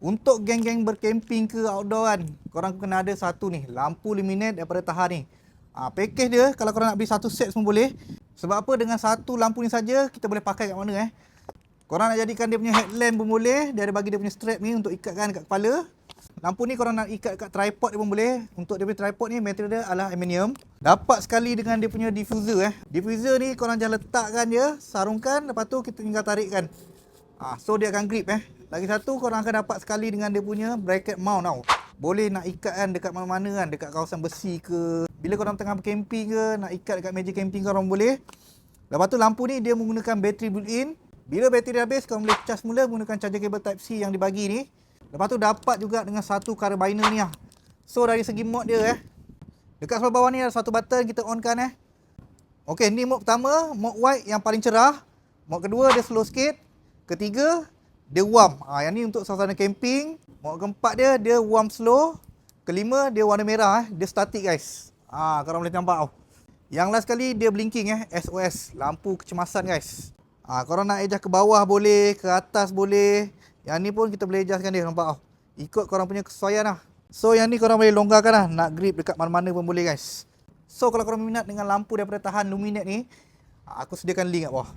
Untuk geng-geng berkemping ke outdoor kan, korang kena ada satu ni, lampu luminate daripada tahan ni. Package dia kalau korang nak beli satu set pun boleh. Sebab apa, dengan satu lampu ni saja kita boleh pakai kat mana. Korang nak jadikan dia punya headlamp pun boleh. Dia ada bagi dia punya strap ni untuk ikatkan kat kepala. Lampu ni korang nak ikat kat tripod dia pun boleh. Untuk dia punya tripod ni material dia adalah aluminium. Dapat sekali dengan dia punya diffuser. Diffuser ni korang jangan letakkan je, sarungkan, lepas tu kita tinggal tarikkan. So dia akan grip. Lagi satu, korang akan dapat sekali dengan dia punya bracket mount tau. Boleh nak ikat kan dekat mana-mana kan, dekat kawasan besi ke. Bila korang tengah camping ke, nak ikat dekat meja camping korang boleh. Lepas tu lampu ni dia menggunakan bateri built-in. Bila bateri habis, korang boleh charge mula menggunakan charger kabel Type-C yang dibagi ni. Lepas tu dapat juga dengan satu carabiner ni lah. So dari segi mode dia dekat sebelah bawah ni ada satu button, kita on kan. Okey, ni mode pertama, mode white yang paling cerah. Mode kedua dia slow sikit. Ketiga, dia warm. Yang ni untuk suasana camping. Mode keempat dia warm slow. Kelima, dia warna merah. Dia static guys. Korang boleh nampak tau. Yang last sekali, dia blinking SOS. Lampu kecemasan guys. Korang nak adjust ke bawah boleh, ke atas boleh. Yang ni pun kita boleh adjustkan dia, nampak tau. Ikut korang punya kesesuaian lah. So yang ni korang boleh longgarkan lah. Nak grip dekat mana-mana pun boleh guys. So kalau korang minat dengan lampu daripada tahan luminate ni, aku sediakan link kat bawah.